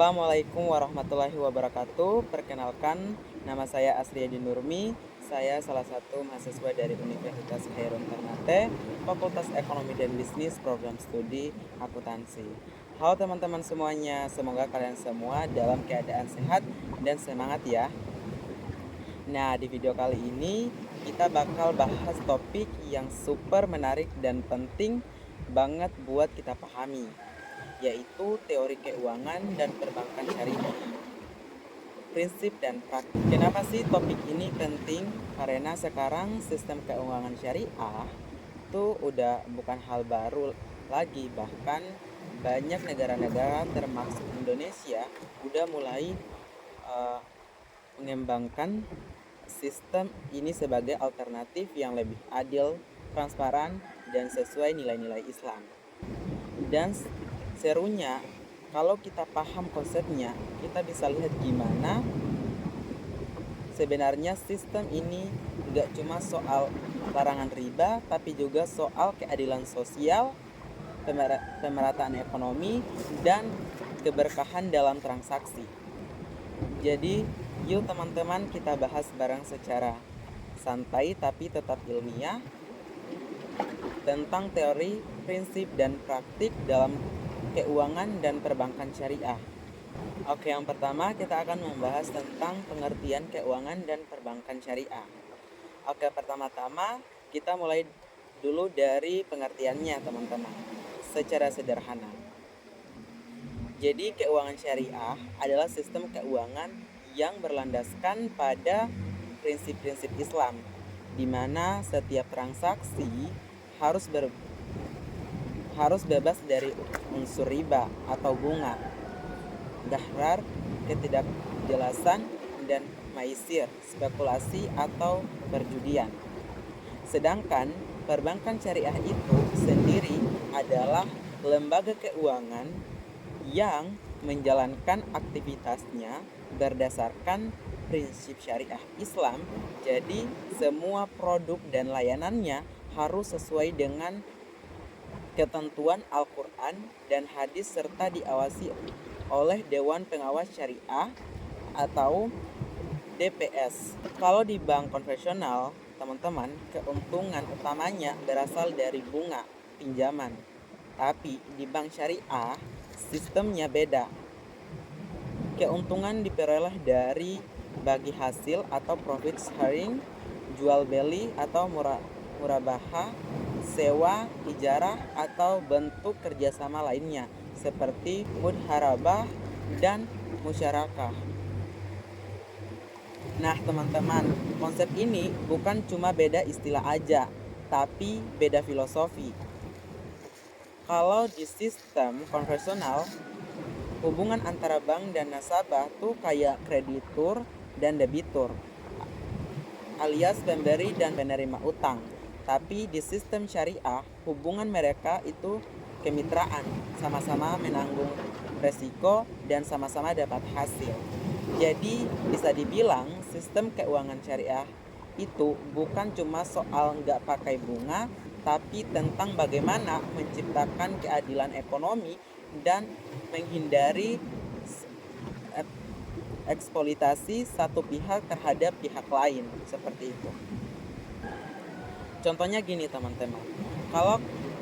Assalamualaikum warahmatullahi wabarakatuh. Perkenalkan, nama saya Asriyadi Nurmi. Saya salah satu mahasiswa dari Universitas Khairun Ternate, Fakultas Ekonomi dan Bisnis, Program Studi Akuntansi. Halo teman-teman semuanya, semoga kalian semua dalam keadaan sehat dan semangat ya. Nah, di video kali ini kita bakal bahas topik yang super menarik dan penting banget buat kita pahami, yaitu teori keuangan dan perbankan syariah, prinsip dan praktik. Kenapa sih topik ini penting? Karena sekarang sistem keuangan syariah itu udah bukan hal baru lagi, bahkan banyak negara-negara termasuk Indonesia udah mulai uh, mengembangkan sistem ini sebagai alternatif yang lebih adil, transparan, dan sesuai nilai-nilai Islam. Dan serunya, kalau kita paham konsepnya, kita bisa lihat gimana sebenarnya sistem ini gak cuma soal larangan riba, tapi juga soal keadilan sosial, pemerataan ekonomi, dan keberkahan dalam transaksi. Jadi, yuk teman-teman kita bahas bareng secara santai tapi tetap ilmiah tentang teori, prinsip, dan praktik dalam keuangan dan perbankan syariah. Oke, yang pertama kita akan membahas tentang pengertian keuangan dan perbankan syariah. Oke, pertama-tama kita mulai dulu dari pengertiannya teman-teman, secara sederhana. Jadi keuangan syariah adalah sistem keuangan yang berlandaskan pada prinsip-prinsip Islam, di mana setiap transaksi harus bebas dari unsur riba atau bunga, gharar, ketidakjelasan, dan maisir, spekulasi atau perjudian. Sedangkan perbankan syariah itu sendiri adalah lembaga keuangan yang menjalankan aktivitasnya berdasarkan prinsip syariah Islam. Jadi semua produk dan layanannya harus sesuai dengan ketentuan Al-Quran dan hadis serta diawasi oleh Dewan Pengawas Syariah atau DPS. Kalau di bank konvensional, teman-teman, keuntungan utamanya berasal dari bunga pinjaman. Tapi di bank syariah, sistemnya beda. Keuntungan diperoleh dari bagi hasil atau profit sharing, jual beli atau murabahah, sewa, ijarah, atau bentuk kerjasama lainnya seperti mudharabah dan musyarakah. Nah teman-teman, konsep ini bukan cuma beda istilah aja, tapi beda filosofi. Kalau di sistem konvensional, hubungan antara bank dan nasabah tuh kayak kreditur dan debitur, alias pemberi dan penerima utang. Tapi di sistem syariah, hubungan mereka itu kemitraan, sama-sama menanggung resiko dan sama-sama dapat hasil. Jadi bisa dibilang sistem keuangan syariah itu bukan cuma soal nggak pakai bunga, tapi tentang bagaimana menciptakan keadilan ekonomi dan menghindari eksploitasi satu pihak terhadap pihak lain, seperti itu. Contohnya gini teman-teman,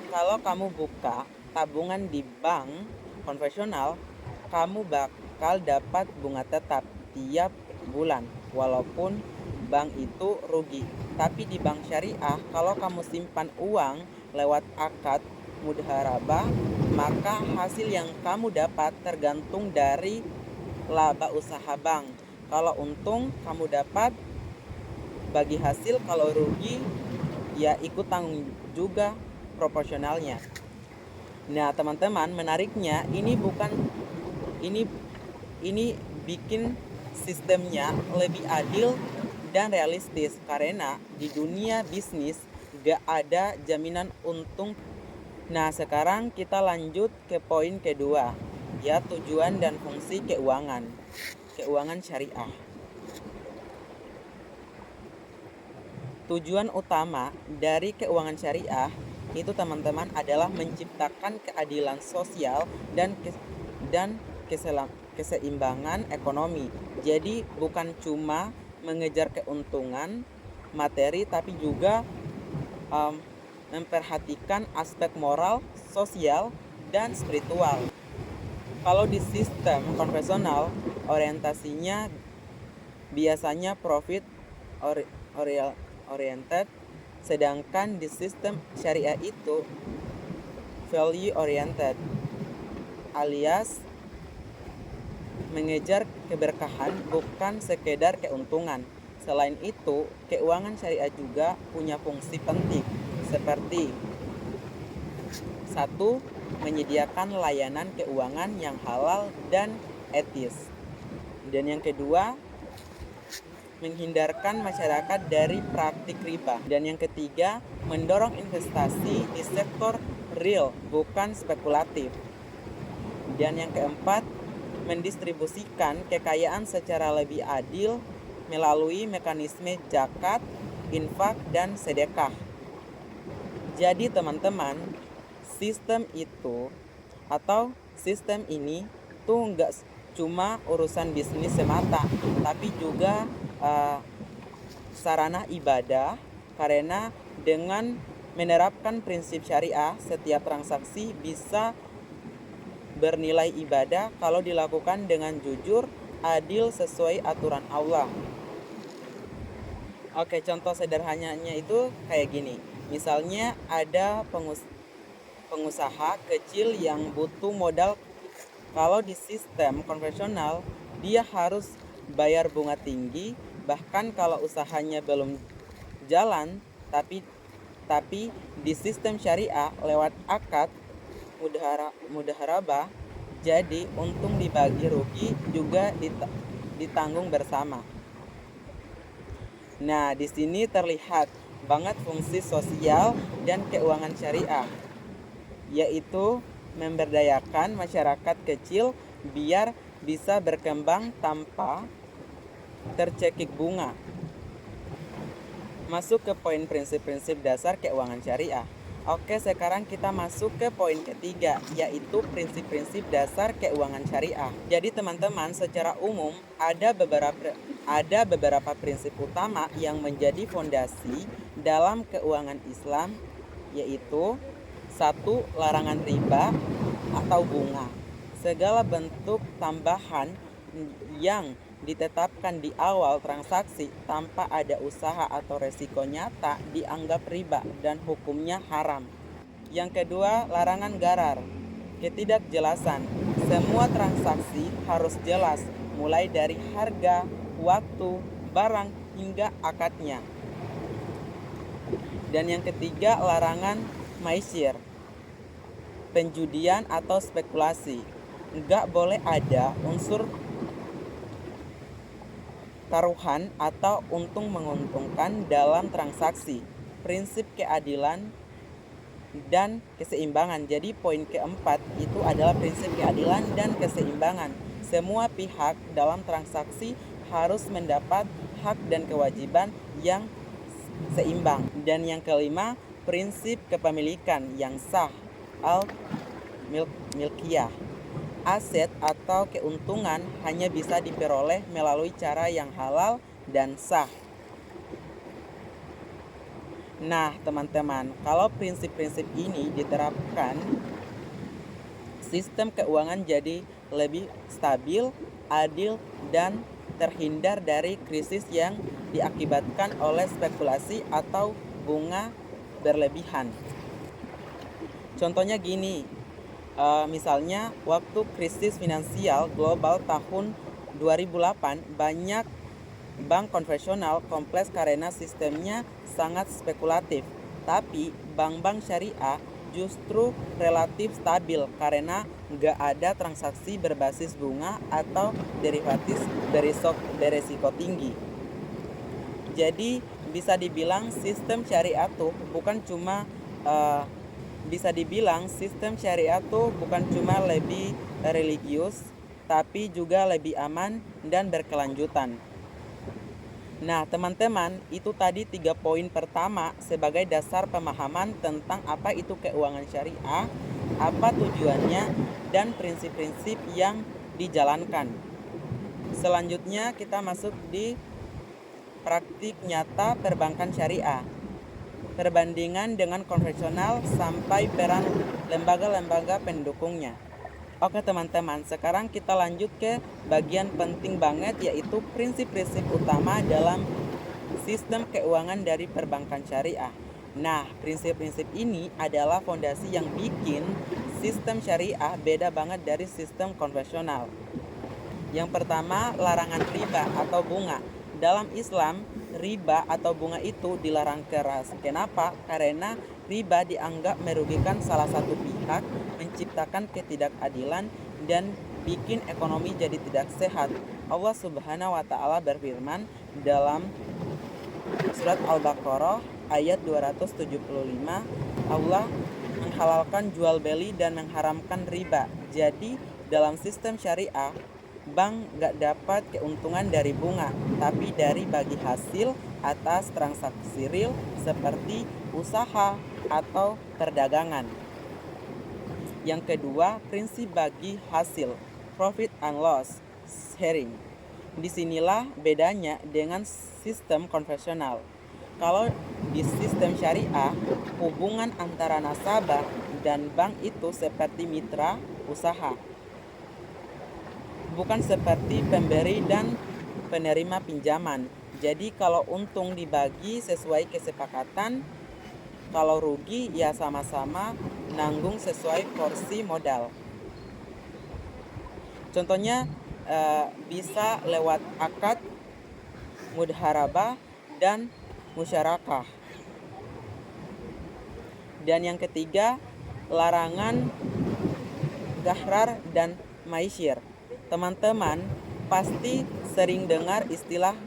kalau kamu buka tabungan di bank konvensional, kamu bakal dapat bunga tetap tiap bulan walaupun bank itu rugi. Tapi di bank syariah, kalau kamu simpan uang lewat akad mudharabah, maka hasil yang kamu dapat tergantung dari laba usaha bank. Kalau untung kamu dapat bagi hasil, kalau rugi ya ikut tanggung juga proporsionalnya. Nah teman-teman, menariknya ini bikin sistemnya lebih adil dan realistis, karena di dunia bisnis gak ada jaminan untung. Nah sekarang kita lanjut ke poin kedua, ya tujuan dan fungsi keuangan syariah. Tujuan utama dari keuangan syariah itu teman-teman adalah menciptakan keadilan sosial dan keseimbangan ekonomi. Jadi bukan cuma mengejar keuntungan materi, tapi juga memperhatikan aspek moral, sosial, dan spiritual. Kalau di sistem konvensional, orientasinya biasanya profit oriented, sedangkan di sistem syariah itu value oriented, alias mengejar keberkahan bukan sekedar keuntungan. Selain itu, keuangan syariah juga punya fungsi penting seperti 1. Menyediakan layanan keuangan yang halal dan etis. Dan yang kedua, menghindarkan masyarakat dari praktik riba. Dan yang ketiga, mendorong investasi di sektor real, bukan spekulatif. Dan yang keempat, mendistribusikan kekayaan secara lebih adil melalui mekanisme zakat, infak, dan sedekah. Jadi teman-teman, sistem ini tuh nggak cuma urusan bisnis semata, tapi juga sarana ibadah, karena dengan menerapkan prinsip syariah, setiap transaksi bisa bernilai ibadah kalau dilakukan dengan jujur, adil, sesuai aturan Allah. Oke, contoh sederhananya itu kayak gini. Misalnya ada pengusaha kecil yang butuh modal. Kalau di sistem konvensional, dia harus bayar bunga tinggi, bahkan kalau usahanya belum jalan. Tapi di sistem syariah lewat akad mudaharabah, jadi untung dibagi, rugi juga ditanggung bersama. Nah, di sini terlihat banget fungsi sosial dan keuangan syariah, yaitu memberdayakan masyarakat kecil biar bisa berkembang tanpa tercekik bunga. Masuk ke poin prinsip-prinsip dasar keuangan syariah. Oke, sekarang kita masuk ke poin ketiga, yaitu prinsip-prinsip dasar keuangan syariah. Jadi teman-teman, secara umum ada beberapa prinsip utama yang menjadi fondasi dalam keuangan Islam, yaitu 1. Larangan riba atau bunga. Segala bentuk tambahan yang ditetapkan di awal transaksi tanpa ada usaha atau resiko nyata dianggap riba dan hukumnya haram. Yang kedua, larangan gharar. Ketidakjelasan. Semua transaksi harus jelas, mulai dari harga, waktu, barang, hingga akadnya. Dan yang ketiga, larangan maisir, penjudian atau spekulasi. Nggak boleh ada unsur taruhan atau untung menguntungkan dalam transaksi. Prinsip keadilan dan keseimbangan. Jadi poin keempat itu adalah prinsip keadilan dan keseimbangan. Semua pihak dalam transaksi harus mendapat hak dan kewajiban yang seimbang. Dan yang kelima, prinsip kepemilikan yang sah, al-milkiyah. Aset atau keuntungan hanya bisa diperoleh melalui cara yang halal dan sah. Nah, teman-teman, kalau prinsip-prinsip ini diterapkan, sistem keuangan jadi lebih stabil, adil, dan terhindar dari krisis yang diakibatkan oleh spekulasi atau bunga berlebihan. Contohnya gini, misalnya waktu krisis finansial global tahun 2008, banyak bank konvensional kompleks karena sistemnya sangat spekulatif. Tapi bank-bank syariah justru relatif stabil karena nggak ada transaksi berbasis bunga atau derivatif berisiko tinggi. Jadi bisa dibilang sistem syariah tuh bukan cuma lebih religius, tapi juga lebih aman dan berkelanjutan. Nah, teman-teman, itu tadi 3 poin pertama sebagai dasar pemahaman tentang apa itu keuangan syariah, apa tujuannya, dan prinsip-prinsip yang dijalankan. Selanjutnya kita masuk di praktik nyata perbankan syariah. Perbandingan dengan konvensional sampai peran lembaga-lembaga pendukungnya. Oke teman-teman, sekarang kita lanjut ke bagian penting banget, yaitu prinsip-prinsip utama dalam sistem keuangan dari perbankan syariah. Nah, prinsip-prinsip ini adalah fondasi yang bikin sistem syariah beda banget dari sistem konvensional. Yang pertama, larangan riba atau bunga. Dalam Islam, riba atau bunga itu dilarang keras. Kenapa? Karena riba dianggap merugikan salah satu pihak, menciptakan ketidakadilan, dan bikin ekonomi jadi tidak sehat. Allah Subhanahu wa Ta'ala berfirman dalam surat Al-Baqarah ayat 275, Allah menghalalkan jual beli dan mengharamkan riba. Jadi dalam sistem syariah, bank gak dapat keuntungan dari bunga, tapi dari bagi hasil atas transaksi real seperti usaha atau perdagangan. Yang kedua, prinsip bagi hasil, profit and loss sharing. Disinilah bedanya dengan sistem konvensional. Kalau di sistem syariah, hubungan antara nasabah dan bank itu seperti mitra usaha, bukan seperti pemberi dan penerima pinjaman. Jadi kalau untung dibagi sesuai kesepakatan, kalau rugi ya sama-sama nanggung sesuai porsi modal. Contohnya bisa lewat akad, mudharabah, dan musyarakah. Dan yang ketiga, larangan gahrar dan maisir. Teman-teman pasti sering dengar istilah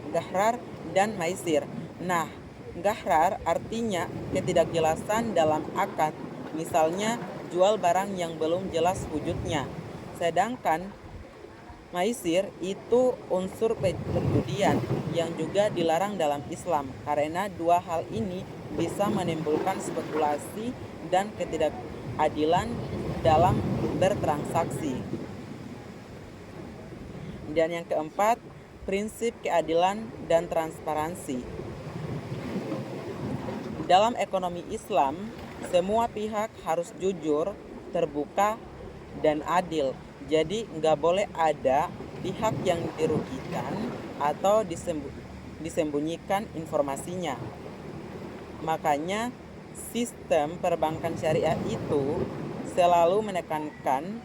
gahrar dan maisir. Nah, gahrar artinya ketidakjelasan dalam akad, misalnya jual barang yang belum jelas wujudnya. Sedangkan maisir itu unsur perjudian yang juga dilarang dalam Islam, karena dua hal ini bisa menimbulkan spekulasi dan ketidakadilan dalam bertransaksi. Dan yang keempat, prinsip keadilan dan transparansi. Dalam ekonomi Islam, semua pihak harus jujur, terbuka, dan adil. Jadi nggak boleh ada pihak yang dirugikan atau disembunyikan informasinya. Makanya sistem perbankan syariah itu selalu menekankan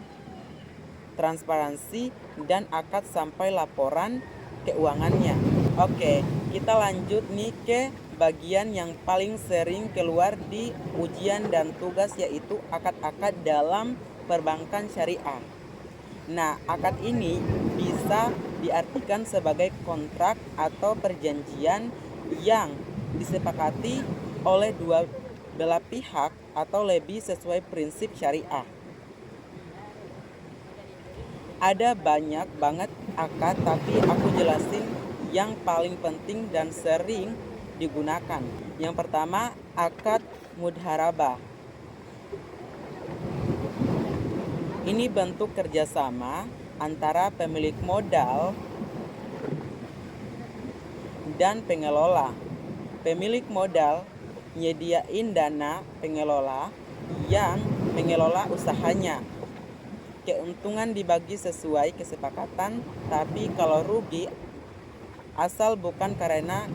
transparansi dan akad sampai laporan keuangannya. Oke, kita lanjut nih ke bagian yang paling sering keluar di ujian dan tugas, yaitu akad-akad dalam perbankan syariah. Nah, akad ini bisa diartikan sebagai kontrak atau perjanjian yang disepakati oleh dua belah pihak atau lebih sesuai prinsip syariah. Ada banyak banget akad, tapi aku jelasin yang paling penting dan sering digunakan. Yang pertama, akad mudharabah. Ini bentuk kerjasama antara pemilik modal dan pengelola. Pemilik modal nyediain dana pengelola yang mengelola usahanya. Keuntungan dibagi sesuai kesepakatan, tapi kalau rugi asal bukan karena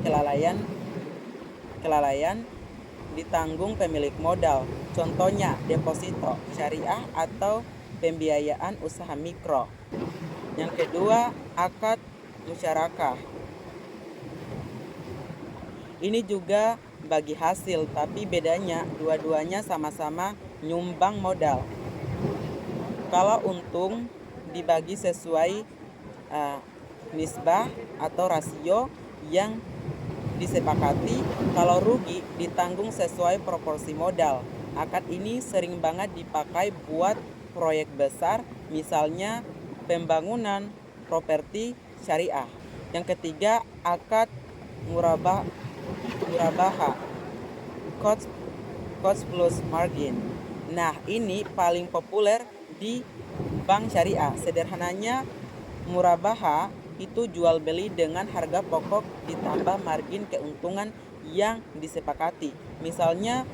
kelalaian ditanggung pemilik modal. Contohnya deposito syariah atau pembiayaan usaha mikro. Yang kedua, akad musyarakah. Ini juga bagi hasil, tapi bedanya dua-duanya sama-sama nyumbang modal. Kalau untung dibagi sesuai nisbah atau rasio yang disepakati, kalau rugi ditanggung sesuai proporsi modal. Akad ini sering banget dipakai buat proyek besar, misalnya pembangunan properti syariah. Yang ketiga, akad murabaha, cost plus margin. Nah, ini paling populer di bank syariah. Sederhananya, murabaha itu jual beli dengan harga pokok ditambah margin keuntungan yang disepakati. Misalnya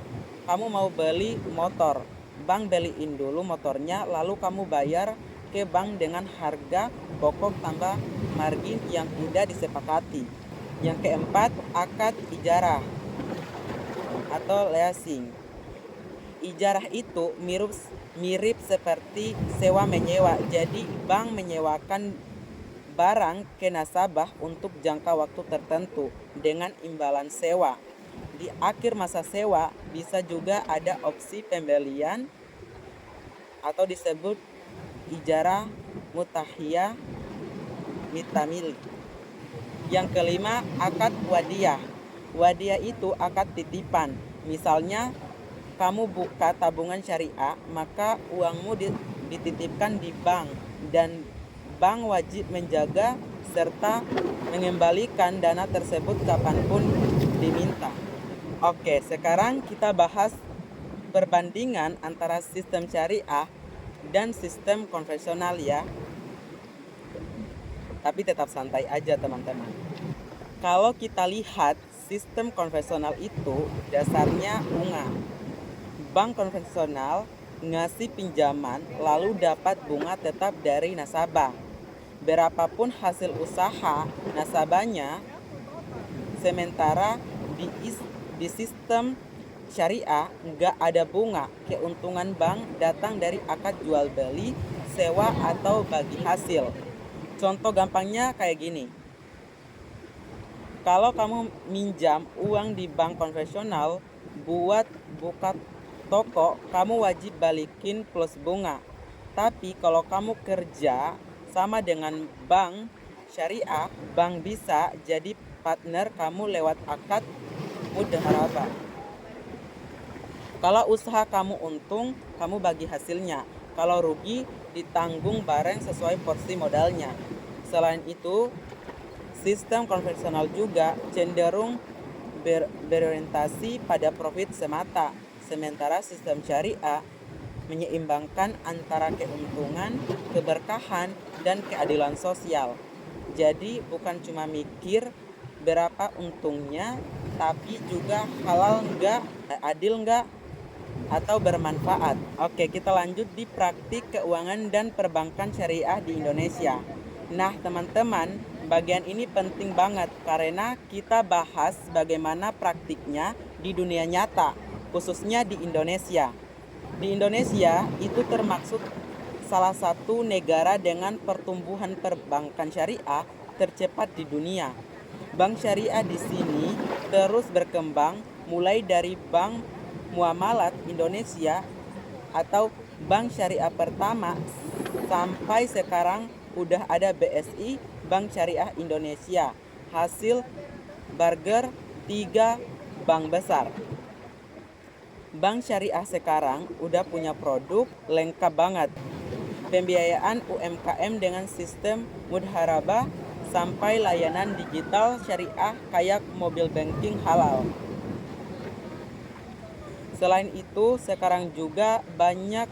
kamu mau beli motor, bank beliin dulu motornya, lalu kamu bayar ke bank dengan harga pokok tambah margin yang udah disepakati. Yang keempat, akad ijarah atau leasing. Ijarah itu mirip seperti sewa menyewa. Jadi bank menyewakan barang ke nasabah untuk jangka waktu tertentu dengan imbalan sewa. Di akhir masa sewa bisa juga ada opsi pembelian atau disebut ijarah mutahiyah mitamili. Yang kelima, akad wadiyah. Wadiyah itu akad titipan. Misalnya kamu buka tabungan syariah, maka uangmu dititipkan di bank dan bank wajib menjaga serta mengembalikan dana tersebut kapanpun diminta. Oke, sekarang kita bahas perbandingan antara sistem syariah dan sistem konvensional ya. Tapi tetap santai aja teman-teman. Kalau kita lihat sistem konvensional itu dasarnya bunga. Bank konvensional ngasih pinjaman lalu dapat bunga tetap dari nasabah. Berapapun hasil usaha nasabahnya, sementara di sistem syariah nggak ada bunga. Keuntungan bank datang dari akad jual beli, sewa atau bagi hasil. Contoh gampangnya kayak gini. Kalau kamu minjam uang di bank konvensional buat buka toko, kamu wajib balikin plus bunga. Tapi kalau kamu kerja sama dengan bank syariah, bank bisa jadi partner kamu lewat akad mudharabah. Kalau usaha kamu untung, kamu bagi hasilnya. Kalau rugi, ditanggung bareng sesuai porsi modalnya. Selain itu, sistem konvensional juga cenderung berorientasi pada profit semata, sementara sistem syariah menyeimbangkan antara keuntungan, keberkahan, dan keadilan sosial. Jadi bukan cuma mikir berapa untungnya, tapi juga halal enggak, adil enggak, atau bermanfaat. Oke, kita lanjut di praktik keuangan dan perbankan syariah di Indonesia. Nah, teman-teman, bagian ini penting banget karena kita bahas bagaimana praktiknya di dunia nyata, khususnya di Indonesia. Di Indonesia itu termasuk salah satu negara dengan pertumbuhan perbankan syariah tercepat di dunia. Bank syariah di sini terus berkembang mulai dari Bank Muamalat Indonesia atau bank syariah pertama sampai sekarang udah ada BSI, Bank Syariah Indonesia, hasil burger 3 bank besar. Bank syariah sekarang udah punya produk lengkap banget. Pembiayaan UMKM dengan sistem mudharabah sampai layanan digital syariah kayak mobil banking halal. Selain itu, sekarang juga banyak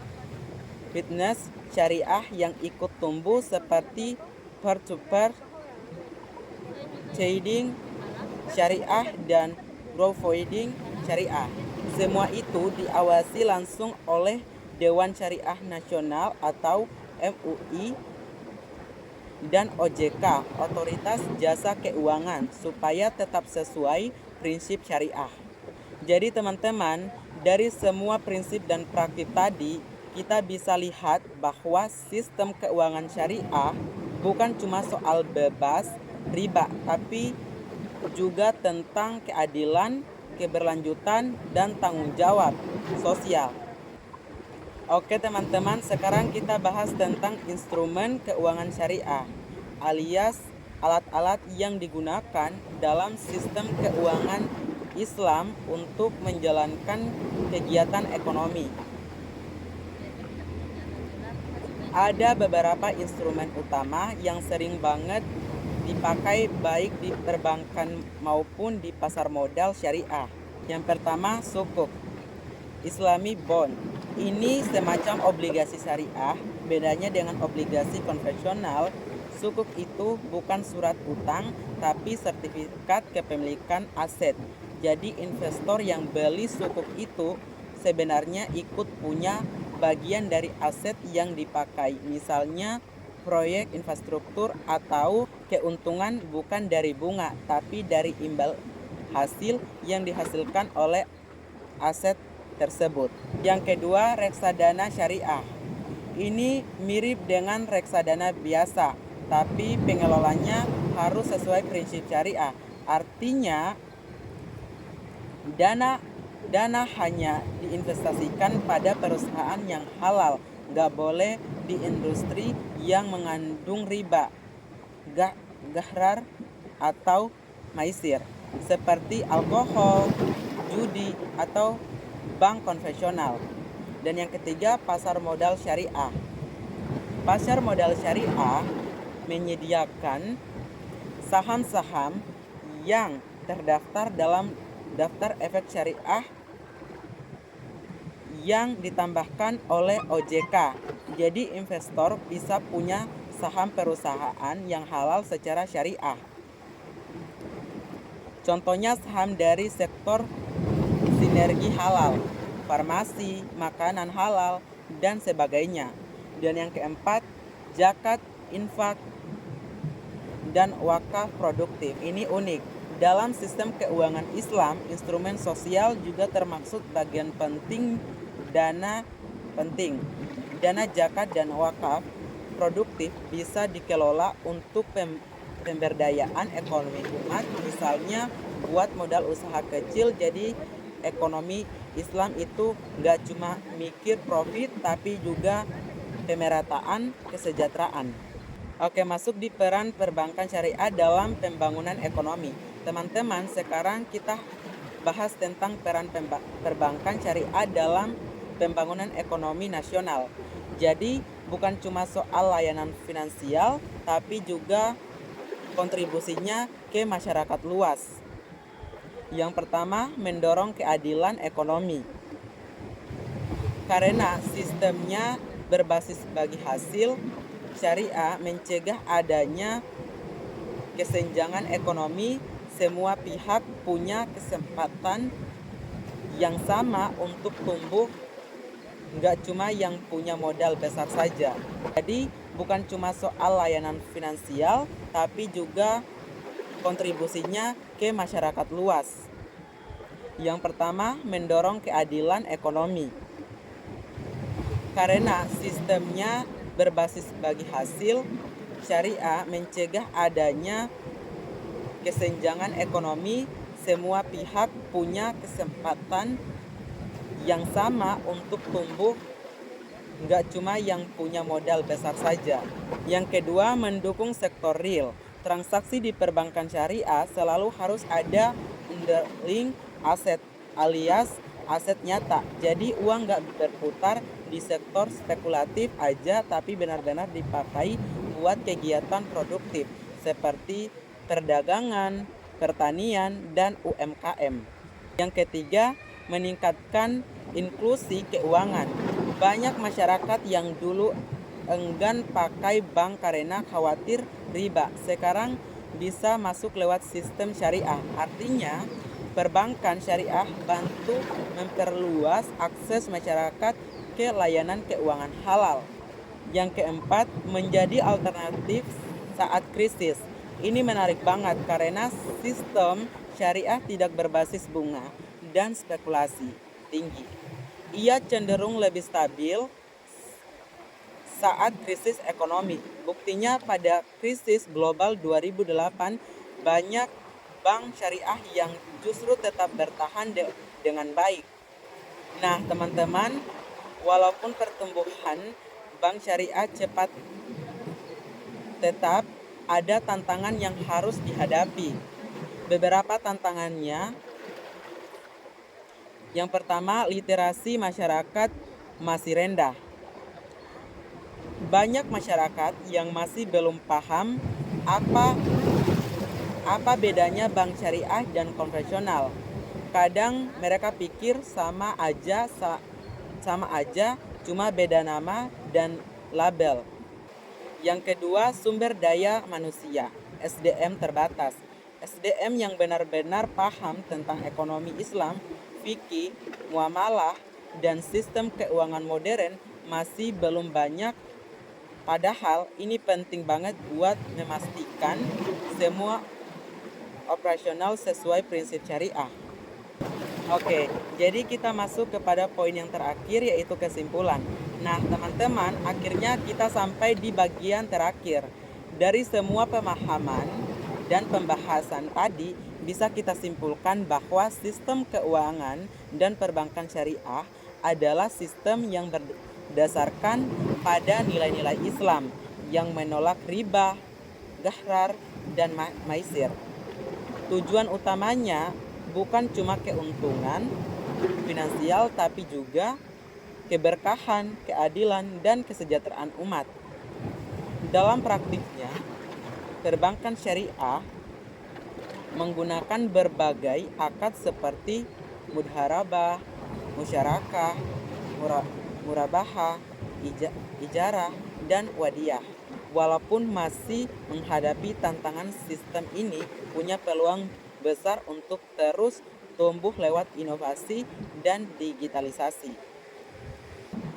fitness syariah yang ikut tumbuh seperti peer-to-peer trading syariah dan crowdfunding syariah. Semua itu diawasi langsung oleh Dewan Syariah Nasional atau MUI dan OJK, Otoritas Jasa Keuangan, supaya tetap sesuai prinsip syariah. Jadi teman-teman, dari semua prinsip dan praktik tadi, kita bisa lihat bahwa sistem keuangan syariah bukan cuma soal bebas riba, tapi juga tentang keadilan, keberlanjutan, dan tanggung jawab sosial. Oke teman-teman, sekarang kita bahas tentang instrumen keuangan syariah, alias alat-alat yang digunakan dalam sistem keuangan Islam untuk menjalankan kegiatan ekonomi. Ada beberapa instrumen utama yang sering banget dipakai baik di perbankan maupun di pasar modal syariah. Yang pertama, sukuk, Islami bond. Ini semacam obligasi syariah bedanya dengan obligasi konvensional, sukuk itu bukan surat utang, tapi sertifikat kepemilikan aset. Jadi investor yang beli sukuk itu sebenarnya ikut punya bagian dari aset yang dipakai. Misalnya proyek infrastruktur atau keuntungan bukan dari bunga, tapi dari imbal hasil yang dihasilkan oleh aset tersebut. Yang kedua, reksadana syariah. Ini mirip dengan reksadana biasa, tapi pengelolanya harus sesuai prinsip syariah. Artinya, dana hanya diinvestasikan pada perusahaan yang halal, nggak boleh di industri yang mengandung riba, gahrar, atau maisir, seperti alkohol, judi, atau bank konvensional. Dan yang ketiga, pasar modal syariah. Pasar modal syariah menyediakan saham-saham yang terdaftar dalam daftar efek syariah yang ditambahkan oleh OJK. Jadi investor bisa punya saham perusahaan yang halal secara syariah. Contohnya saham dari sektor sinergi halal, farmasi, makanan halal, dan sebagainya. Dan yang keempat, zakat, infak, dan wakaf produktif. Ini unik. Dalam sistem keuangan Islam, instrumen sosial juga termaksud bagian penting dana penting. Dana zakat dan wakaf produktif bisa dikelola untuk pemberdayaan ekonomi umat, misalnya buat modal usaha kecil. Jadi ekonomi Islam itu gak cuma mikir profit, tapi juga pemerataan kesejahteraan. Oke, masuk di peran perbankan syariah dalam pembangunan ekonomi. Teman-teman, sekarang kita bahas tentang peran perbankan syariah dalam pembangunan ekonomi nasional. Jadi, bukan cuma soal layanan finansial, tapi juga kontribusinya ke masyarakat luas. Yang pertama, mendorong keadilan ekonomi. Karena sistemnya berbasis bagi hasil, syariah mencegah adanya kesenjangan ekonomi. Semua pihak punya kesempatan yang sama untuk tumbuh, nggak cuma yang punya modal besar saja. Jadi bukan cuma soal layanan finansial, tapi juga kontribusinya ke masyarakat luas. Yang pertama, mendorong keadilan ekonomi. Karena sistemnya berbasis bagi hasil, syariah mencegah adanya kesenjangan ekonomi. Semua pihak punya kesempatan yang sama untuk tumbuh, nggak cuma yang punya modal besar saja. Yang kedua, mendukung sektor real. Transaksi di perbankan syariah selalu harus ada underlying aset alias aset nyata. Jadi uang nggak berputar di sektor spekulatif aja, tapi benar-benar dipakai buat kegiatan produktif seperti perdagangan, pertanian, dan UMKM. Yang ketiga, meningkatkan inklusi keuangan. Banyak masyarakat yang dulu enggan pakai bank karena khawatir riba, sekarang bisa masuk lewat sistem syariah. Artinya, perbankan syariah bantu memperluas akses masyarakat ke layanan keuangan halal. Yang keempat, menjadi alternatif saat krisis. Ini menarik banget karena sistem syariah tidak berbasis bunga dan spekulasi tinggi. Ia cenderung lebih stabil saat krisis ekonomi. Buktinya pada krisis global 2008, banyak bank syariah yang justru tetap bertahan dengan baik. Nah, teman-teman, walaupun pertumbuhan bank syariah cepat, tetap ada tantangan yang harus dihadapi. Beberapa tantangannya, yang pertama, literasi masyarakat masih rendah. Banyak masyarakat yang masih belum paham apa bedanya bank syariah dan konvensional. Kadang mereka pikir sama aja, cuma beda nama dan label. Yang kedua, sumber daya manusia, SDM terbatas. SDM yang benar-benar paham tentang ekonomi Islam, fikih, muamalah, dan sistem keuangan modern masih belum banyak. Padahal ini penting banget buat memastikan semua operasional sesuai prinsip syariah. Oke, jadi kita masuk kepada poin yang terakhir, yaitu kesimpulan. Nah, teman-teman, akhirnya kita sampai di bagian terakhir. Dari semua pemahaman dan pembahasan tadi, bisa kita simpulkan bahwa sistem keuangan dan perbankan syariah adalah sistem yang berdasarkan pada nilai-nilai Islam yang menolak riba, gharar, dan maisir. Tujuan utamanya bukan cuma keuntungan finansial, tapi juga keberkahan, keadilan, dan kesejahteraan umat. Dalam praktiknya, perbankan syariah menggunakan berbagai akad seperti mudharabah, musyarakah, murabahah, ijarah, dan wadiyah. Walaupun masih menghadapi tantangan, sistem ini punya peluang besar untuk terus tumbuh lewat inovasi dan digitalisasi.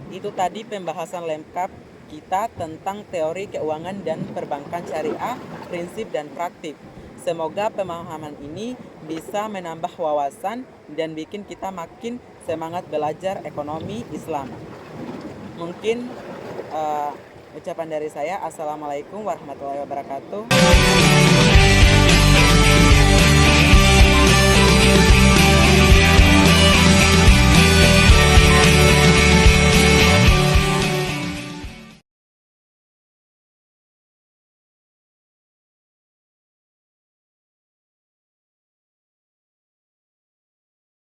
Itu tadi pembahasan lengkap kita tentang teori keuangan dan perbankan syariah, prinsip dan praktik. Semoga pemahaman ini bisa menambah wawasan dan bikin kita makin semangat belajar ekonomi Islam. Mungkin ucapan dari saya, Assalamualaikum warahmatullahi wabarakatuh.